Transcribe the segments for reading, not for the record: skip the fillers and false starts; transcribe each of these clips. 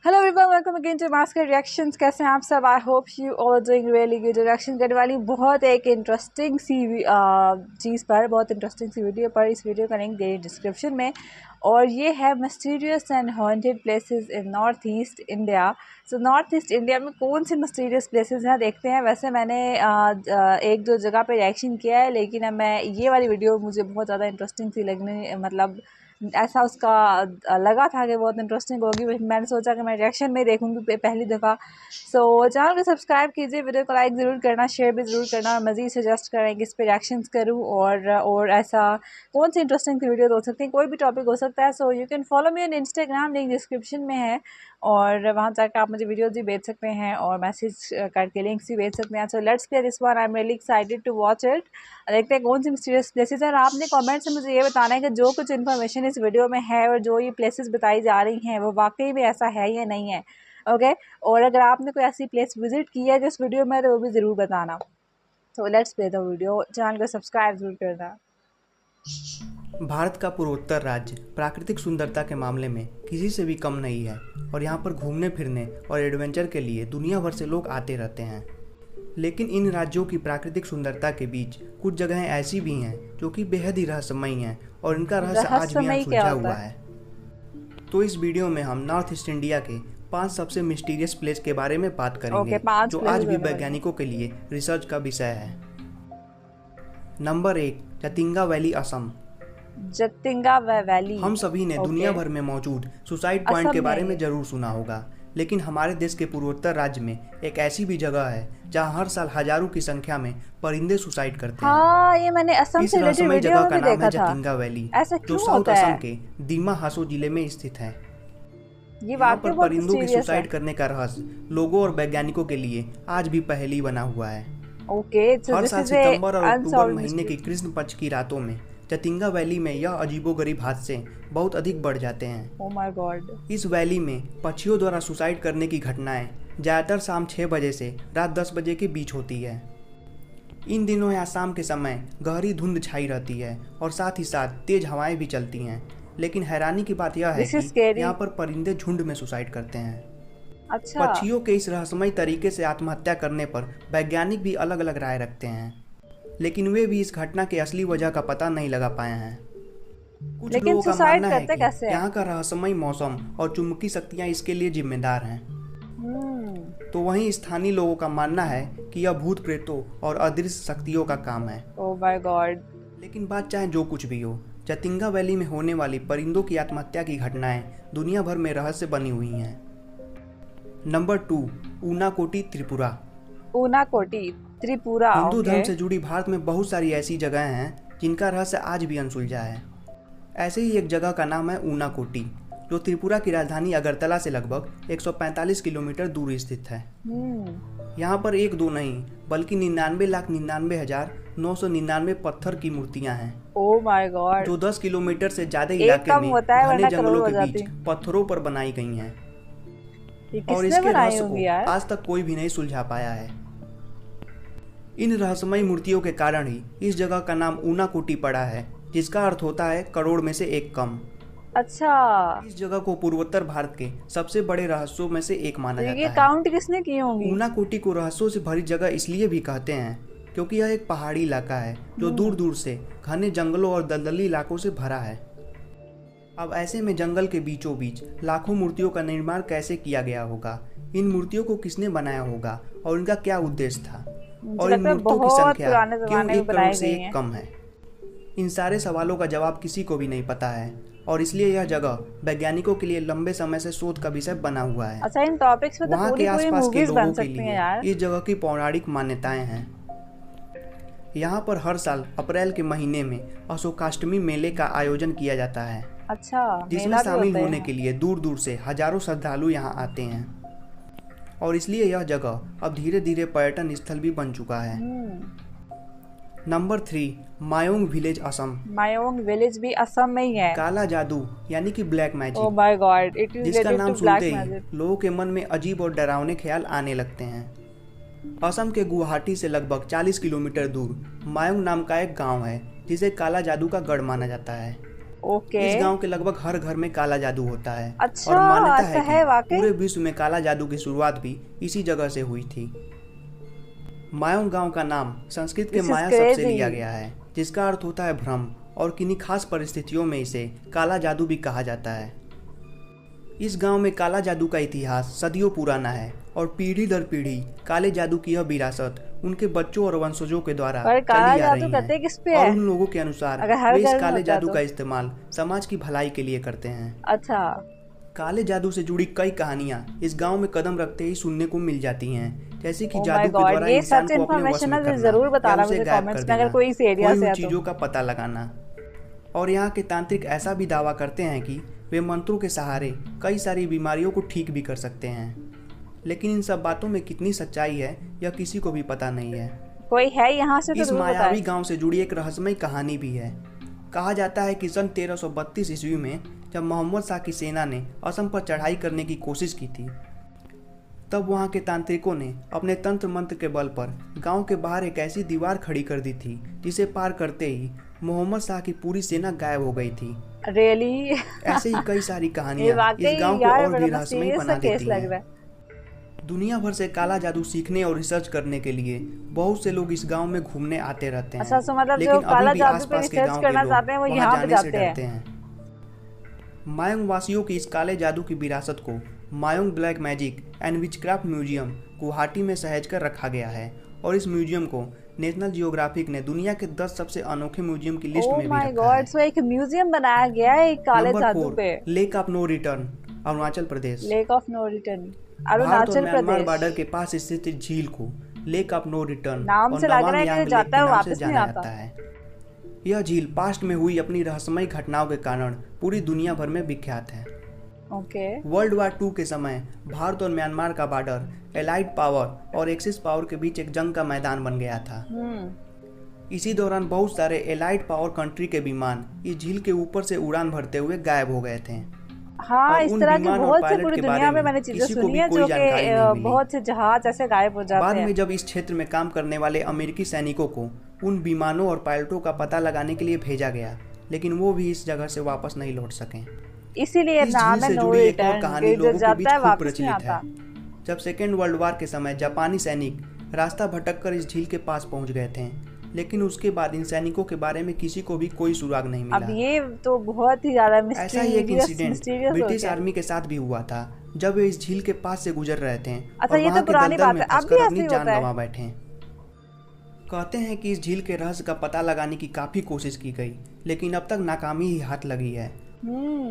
Hello everyone, welcome again to मास्कर reactions. कैसे हैं आप सब? I hope you all doing really good. Reaction करने वाली बहुत एक इंटरेस्टिंग सी चीज़ पर, बहुत इंटरेस्टिंग सी वीडियो पर। इस वीडियो का लिंक दे डिस्क्रिप्शन में। और ये है mysterious and haunted places in north east India. So north east India में कौन सी मिस्टीरियस प्लेसेस हैं देखते हैं। वैसे मैंने एक दो जगह पे रिएक्शन किया है, लेकिन अब मैं ये वाली वीडियो मुझे बहुत ज़्यादा इंटरेस्टिंग सी लगने, मतलब ऐसा उसका लगा था कि बहुत इंटरेस्टिंग होगी। मैंने सोचा कि मैं रिएक्शन में देखूंगी पहली दफ़ा। सो चैनल को सब्सक्राइब कीजिए, वीडियो को लाइक ज़रूर करना, शेयर भी ज़रूर करना, और मज़ीद सजेस्ट करें कि इस पर रिएक्शंस करूं। और ऐसा कौन सी इंटरेस्टिंग सी वीडियो हो सकती है, कोई भी टॉपिक हो सकता है। So you can follow me on Instagram, link description में है, और वहाँ जाकर आप मुझे वीडियोज़ भी भेज सकते हैं और मैसेज करके लिंक्स भी भेज सकते हैं। So let's play this one, I am really excited to watch it. देखते हैं कौन सी मिस्टीरियस प्लेसेस है। और आपने कमेंट से मुझे ये बताना है कि जो कुछ इन्फॉर्मेशन इस वीडियो में है और जो ये प्लेसेस बताई जा रही हैं वो वाकई में ऐसा है या नहीं है। ओके, और अगर आपने कोई ऐसी प्लेस विजिट की है जिस वीडियो में, तो वो भी ज़रूर बताना। तो let's play the video. Channel को सब्सक्राइब जरूर करना। भारत का पूर्वोत्तर राज्य प्राकृतिक सुंदरता के मामले में किसी से भी कम नहीं है, और यहाँ पर घूमने फिरने और एडवेंचर के लिए दुनिया भर से लोग आते रहते हैं। लेकिन इन राज्यों की प्राकृतिक सुंदरता के बीच कुछ जगहें ऐसी भी हैं जो कि बेहद ही रहस्यमयी हैं, और इनका रहस्य आज भी अनसुलझा हुआ है। तो इस वीडियो में हम नॉर्थ ईस्ट इंडिया के 5 सबसे मिस्टीरियस प्लेस के बारे में बात करेंगे, जो आज भी वैज्ञानिकों के लिए रिसर्च का विषय है। Number 1, Jatinga valley, Assam. Jatinga valley. हम सभी ने दुनिया भर में मौजूद सुसाइड पॉइंट के बारे में जरूर सुना होगा, लेकिन हमारे देश के पूर्वोत्तर राज्य में एक ऐसी भी जगह है जहां हर साल हजारों की संख्या में परिंदे सुसाइड करते हैं। हाँ, ये मैंने असम से रिलेटेड वीडियो में जगह का नाम है देखा था। जतिंगा वैली, जो साउथ असम के दीमा हासो जिले में स्थित है। यहाँ पर परिंदों की सुसाइड करने का रहस्य लोगों और वैज्ञानिकों के लिए आज भी पहेली बना हुआ है। हर साल सितंबर और अक्टूबर महीने की कृष्ण पक्ष की रातों में जतिंगा वैली में यह अजीबोगरीब हादसे बहुत अधिक बढ़ जाते हैं। Oh my God. इस वैली में पक्षियों द्वारा सुसाइड करने की घटनाएं ज़्यादातर शाम 6 बजे से रात 10 बजे के बीच होती है। इन दिनों यहाँ शाम के समय गहरी धुंध छाई रहती है और साथ ही साथ तेज हवाएं भी चलती हैं। लेकिन हैरानी की बात यह है कि यहाँ पर परिंदे झुंड में सुसाइड करते हैं। अच्छा। पक्षियों के इस रहस्यमयी तरीके से आत्महत्या करने पर वैज्ञानिक भी अलग अलग राय रखते हैं, लेकिन वे भी इस घटना की असली वजह का पता नहीं लगा पाए हैं। कुछ लोगों का मानना है कि यहाँ का रहस्यमयी मौसम और चुंबकीय शक्तियाँ इसके लिए जिम्मेदार हैं। तो वहीं स्थानीय लोगों का मानना है कि यह भूत प्रेतों और अदृश्य शक्तियों का काम है। Oh my God. लेकिन बात चाहे जो कुछ भी हो, जतिंगा वैली में होने वाली परिंदों की आत्महत्या की घटनाएं दुनिया भर में रहस्य बनी हुई हैं। नंबर 2, ऊनाकोटी, त्रिपुरा। ऊनाकोटी, त्रिपुरा। हिंदू धर्म से जुड़ी भारत में बहुत सारी ऐसी जगहें हैं जिनका रहस्य आज भी अनसुलझा है। ऐसे ही एक जगह का नाम है ऊनाकोटी, जो त्रिपुरा की राजधानी अगरतला से लगभग 145 किलोमीटर दूर स्थित है। यहाँ पर 1-2 नहीं बल्कि 99,99,999 पत्थर की मूर्तियाँ हैं। Oh my God. जो 10 किलोमीटर से ज्यादा इलाके में घने जंगलों के बीच पत्थरों पर बनाई गई हैं, और इसके रहस्य को आज तक कोई भी नहीं सुलझा पाया है। इन रहस्यमयी मूर्तियों के कारण ही इस जगह का नाम ऊनाकोटी पड़ा है, जिसका अर्थ होता है करोड़ में से एक कम। अच्छा। इस जगह को पूर्वोत्तर भारत के सबसे बड़े रहस्यों में से एक माना जाता है। ये काउंट किसने की होंगी? ऊनाकोटी को रहस्यों से भरी जगह इसलिए भी कहते हैं क्योंकि यह एक पहाड़ी इलाका है जो दूर दूर से घने जंगलों और दलदली इलाकों से भरा है। अब ऐसे में जंगल के बीचों बीच लाखों मूर्तियों का निर्माण कैसे किया गया होगा, इन मूर्तियों को किसने बनाया होगा और इनका क्या उद्देश्य था, और इन मूर्तियों की संख्या क्यों 1 करोड़ से एक कम है, इन सारे सवालों का जवाब किसी को भी नहीं पता है। और इसलिए यह जगह वैज्ञानिकों के लिए लंबे समय से शोध का विषय बना हुआ है। अच्छा, इन टॉपिक्स पे तो वहाँ के आसपास के लोगों के लिए इस जगह की पौराणिक मान्यताएं हैं। यहाँ पर हर साल अप्रैल के महीने में अशोकाष्टमी मेले का आयोजन किया जाता है। अच्छा, जिसमें शामिल होने के लिए दूर दूर से हजारों श्रद्धालु यहाँ आते हैं, और इसलिए यह जगह अब धीरे धीरे पर्यटन स्थल भी बन चुका है। Number 3, Mayong village, Assam. Mayong village भी असम में ही है। काला जादू यानी कि black magic, oh my God, it is जिसका नाम सुनते ही लोगों के मन में अजीब और डरावने ख्याल आने लगते हैं। असम के गुवाहाटी से लगभग 40 किलोमीटर दूर मायोंग नाम का एक गांव है, जिसे काला जादू का गढ़ माना जाता है। ओके। इस गांव के लगभग हर घर में काला जादू होता है। अच्छा, और मान्यता ऐसा है है कि वाकई? पूरे विश्व में काला जादू की शुरुआत भी इसी जगह से हुई थी। मायोंग गांव का नाम संस्कृत के दिस इज माया शब्द से लिया क्रेजी। गया है, जिसका अर्थ होता है भ्रम, और किन्हीं खास परिस्थितियों में इसे काला जादू भी कहा जाता है। इस गांव में काला जादू का इतिहास सदियों पुराना है और पीढ़ी दर पीढ़ी काले जादू की यह विरासत उनके बच्चों और वंशजों के द्वारा पर काला चली आ जादू रही करते है। किस पे और है? उन लोगों के अनुसार अगर हर वे इस घर में काले होता है जादू तो? का इस्तेमाल समाज की भलाई के लिए करते हैं। अच्छा। काले जादू से जुड़ी कई कहानियां इस गांव में कदम रखते ही सुनने को मिल जाती हैं, जैसे कि ओ माय जादू के गॉड, द्वारा ये इंसान सच को अपने वश इन्फॉर्मेशन में है तो करना जरूर या बताना उसे मुझे गायब कर कमेंट्स में, अगर देना, कोई इस एरिया खोई से हुई है तो। चीज़ों का पता लगाना। और यहाँ के तांत्रिक ऐसा भी दावा करते हैं कि वे मंत्रों के सहारे कई सारी बीमारियों को ठीक भी कर सकते हैं। लेकिन इन सब बातों में कितनी सच्चाई है यह किसी को भी पता नहीं है। कोई है यहाँ से तो इस जरूर मायावी बताए। गांव से जुड़ी एक रहस्यमय कहानी भी है। कहा जाता है कि सन 1332 ईस्वी में जब मोहम्मद शाह की सेना ने असम पर चढ़ाई करने की कोशिश की थी, तब वहां के तांत्रिकों ने अपने तंत्र मंत्र के बल पर गांव के बाहर एक ऐसी दीवार खड़ी कर दी थी जिसे पार करते ही मोहम्मद शाह की पूरी सेना गायब हो गई थी। रियली? ऐसे ही कई सारी ये कहानियां इस वाकई गांव को यार और भी बड़ा रहस्यमय सीरियस सा बना केस देती लग हैं। रहा है। दुनिया भर से काला जादू सीखने और रिसर्च करने के लिए बहुत से लोग इस गांव में घूमने आते रहते अच्छा, हैं, तो मतलब जो लेकिन अभी काला भी जादू पे आसपास के रिसर्च गांव के करना लोग चाहते हैं वो वहां यहाँ पे जाने से जाते डरते हैं। हैं। मायोंग वासियों की इस काले जादू की विरासत को Mayong black magic and witchcraft museum Guwahati में सहेज कर रखा गया है, और इस म्यूजियम को नेशनल जियोग्राफिक ने दुनिया के 10 सबसे अनोखे म्यूजियम की लिस्ट ओह में भी माय रखा है। गॉड, सो एक म्यूजियम बनाया गया है एक काले नंबर जादू 4, पे। Lake of no return, Arunachal Pradesh. Lake of no return, Bharat और अरुणाचल म्यांमार प्रदेश। बॉर्डर के पास स्थित इस झील को लेक ऑफ नो रिटर्न नाम और से लग रहा नवांग है कि यांग जो लेक जाता के है वो नाम से वापस नहीं जाना आता। जाता है। यह झील पास्ट में हुई अपनी रहस्यमय घटनाओं के कारण पूरी दुनिया भर में विख्यात है। ओके। वर्ल्ड वार 2 के समय भारत और म्यांमार का बॉर्डर एलाइड पावर और एक्सिस पावर के बीच एक जंग का मैदान बन गया था। इसी दौरान बहुत सारे एलाइड पावर कंट्री के विमान इस झील के ऊपर से उड़ान भरते हुए गायब हो गए थे। हाँ, और इस उन तरह की विमान और बहुत से पायलट पूरी के दुनिया बारे में में मैंने चीजें किसी को सुनी भी है कोई जो जानकारी नहीं कि मिली। बहुत से जहाज ऐसे गायब हो जाते बाद हैं। में जब इस क्षेत्र में काम करने वाले अमेरिकी सैनिकों को उन विमानों और पायलटों का पता लगाने के लिए भेजा गया, लेकिन वो भी इस जगह से वापस नहीं लौट सके। इसीलिए इस नाम झील है से नो जुड़ी एक और रिटर्न, कहानी कि जो लोगों के जाता बीच है खूब वापस नहीं प्रचलित है। आता। जब सेकेंड वर्ल्ड वार के समय जापानी सैनिक रास्ता भटककर इस झील के पास पहुंच गए थे, लेकिन उसके बाद इन सैनिकों के बारे में किसी को भी कोई सुराग नहीं अब मिला। ये तो बहुत ही ज्यादा ऐसा ही एक इंसिडेंट मिस्टीरियस हो ब्रिटिश गया। आर्मी के साथ भी हुआ था, जब वे इस झील के पास से गुजर रहे थे अच्छा, और ये तो वहां के पुरानी दलदल बात में है, अब फंसकर भी ऐसे अपनी ही जान होता है। गंवा बैठे। कहते हैं कि इस झील के रहस्य का पता लगाने की काफी कोशिश की गई, लेकिन अब तक नाकामी ही हाथ लगी है।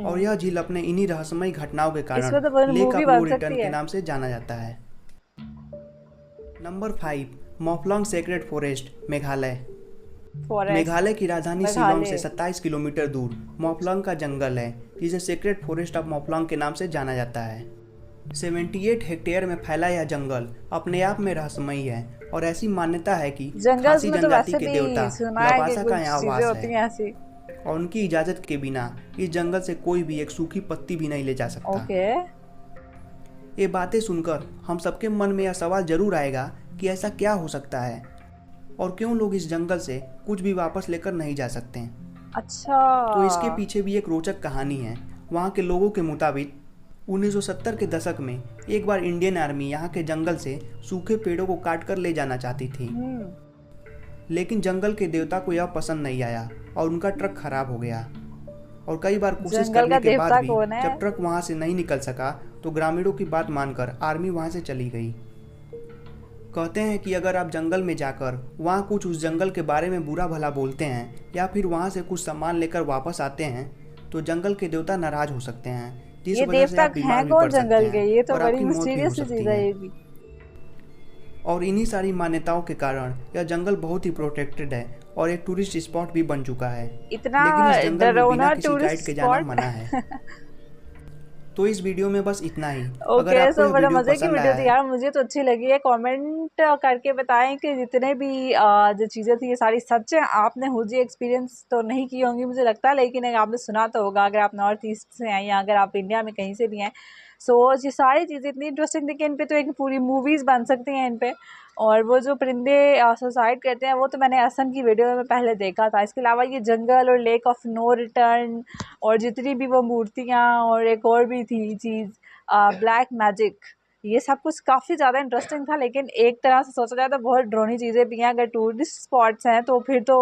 और यह झील अपने इन्हीं रहस्यमय घटनाओं के कारण इसमें तो लेक मूवी ऑफ नो बन रिटर्न सकती के है। नाम से जाना जाता है। Number 5, Mawphlang sacred forest, Meghalaya. Forest. Meghalaya की राजधानी शिलोंग से मेघालय। 27 किलोमीटर दूर मोफलॉन्ग का जंगल है, जिसे सेक्रेड फॉरेस्ट ऑफ मोफलॉन्ग के नाम से जाना जाता है। 78 हेक्टेयर में फैला यह जंगल अपने आप में रहस्यमय है, और ऐसी मान्यता है कि जंगल खासी में तो जनजाति वैसे के भी देवता सुना है कि लपासा कुछ का यहाँ चीजें वास होती है, हैं ऐसी। और उनकी इजाजत के बिना इस जंगल से कोई भी एक सूखी पत्ती भी नहीं ले जा सकता। ओके। ये बातें सुनकर हम सबके मन में यह सवाल जरूर आएगा कि ऐसा क्या हो सकता है, और क्यों लोग इस जंगल से कुछ भी वापस लेकर नहीं जा सकते। अच्छा। तो इसके पीछे भी एक रोचक कहानी है। वहाँ के लोगों के मुताबिक 1970 के दशक में एक बार इंडियन आर्मी यहाँ के जंगल से सूखे पेड़ों को काट कर ले जाना चाहती थी, लेकिन जंगल के देवता को यह पसंद नहीं आया और उनका ट्रक खराब हो गया। और कई बार कोशिश जंगल करने का के बाद देवता भी कौन है? जब ट्रक वहाँ से नहीं निकल सका, तो ग्रामीणों की बात मानकर आर्मी वहाँ से चली गई। कहते हैं कि अगर आप जंगल में जाकर वहाँ कुछ उस जंगल के बारे में बुरा भला बोलते हैं या फिर वहाँ से कुछ सामान लेकर वापस आते हैं, तो जंगल के देवता नाराज हो सकते हैं, जिस ये वजह से देवता आप बीमार हैं भी कौन पड़ सकते जंगल के? ये हैं तो और बड़ी आपकी मौत भी हो मिस्टीरियस सी सकती चीज है है। ये भी। और इन्हीं सारी मान्यताओं के कारण यह जंगल बहुत ही प्रोटेक्टेड है और एक टूरिस्ट स्पॉट भी बन चुका है। इतना लेकिन इस जंगल में डरावना बिना किसी गाइड टूरिस्ट के जाना स्पॉट। मना है। तो इस वीडियो में बस इतना ही। अगर ओके, आपको सो यह बड़ा वीडियो मजे की पसंद वीडियो आया थी है, यार, मुझे तो अच्छी लगी है। कमेंट करके बताएं कि जितने भी जो चीज़ें थी ये सारी सच है। आपने हुजी एक्सपीरियंस तो नहीं की होंगी मुझे लगता है, लेकिन अगर आपने सुना तो होगा। अगर आप नॉर्थ ईस्ट से हैं या अगर आप इंडिया में कहीं से भी हैं, सो ये सारी चीज़ें इतनी इंटरेस्टिंग थी कि इन पे तो एक पूरी मूवीज़ बन सकती हैं इन पे। और वो जो परिंदे सुसाइड करते हैं वो तो मैंने असम की वीडियो में पहले देखा था। इसके अलावा ये जंगल और लेक ऑफ नो रिटर्न और जितनी भी वो मूर्तियाँ और एक और भी थी चीज़ ब्लैक मैजिक, ये सब कुछ काफ़ी ज़्यादा इंटरेस्टिंग था। लेकिन एक तरह से सोचा जाए तो बहुत ड्रोनी चीज़ें भी हैं। अगर टूरिस्ट स्पॉट्स हैं तो फिर तो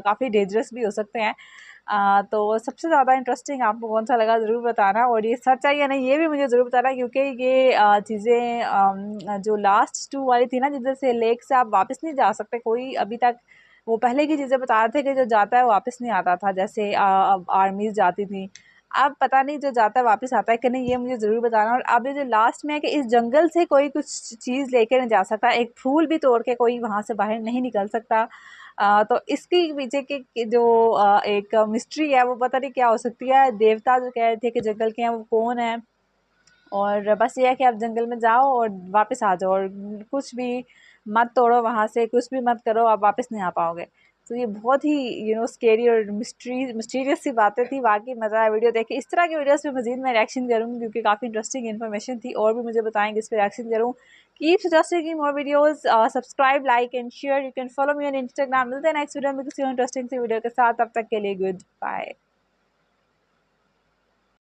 काफ़ी डेंजरस भी हो सकते हैं। तो सबसे ज़्यादा इंटरेस्टिंग आपको कौन सा लगा ज़रूर बताना, और ये सच है या नहीं ये भी मुझे ज़रूर बताना, क्योंकि ये चीज़ें जो लास्ट 2 वाली थी ना, जिधर से लेक से आप वापस नहीं जा सकते कोई अभी तक, वो पहले की चीज़ें बता रहे थे कि जो जाता है वो वापस नहीं आता था, जैसे आर्मीज़ जाती थी। अब पता नहीं जो जाता है वापस आता है कि नहीं, ये मुझे ज़रूर बताना। और अब ये जो लास्ट में है कि इस जंगल से कोई कुछ चीज़ लेकर नहीं जा सकता, एक फूल भी तोड़ के कोई वहाँ से बाहर नहीं निकल सकता। तो इसके पीछे की जो एक मिस्ट्री है वो पता नहीं क्या हो सकती है। देवता जो कह रहे थे कि जंगल के हैं वो कौन है, और बस ये है कि आप जंगल में जाओ और वापस आ जाओ और कुछ भी मत तोड़ो वहाँ से, कुछ भी मत करो, आप वापस नहीं आ पाओगे। तो ये बहुत ही स्केरी और मिस्टीरियस सी बातें थी। वाकई मज़ा आया वीडियो देख के। इस तरह की वीडियोस पे मज़ीद मैं रिएक्शन करूँगी क्योंकि काफ़ी इंटरेस्टिंग इन्फॉर्मेशन थी, और भी मुझे बताएंगे इस पर रिएक्शन करूँ। Keep suggesting more videos, subscribe, like and share. You can follow me on Instagram. मिलते हैं नेक्स्ट वीडियो में किसी इंटरेस्टिंग सी वीडियो के साथ। तब तक के लिए गुड बाय।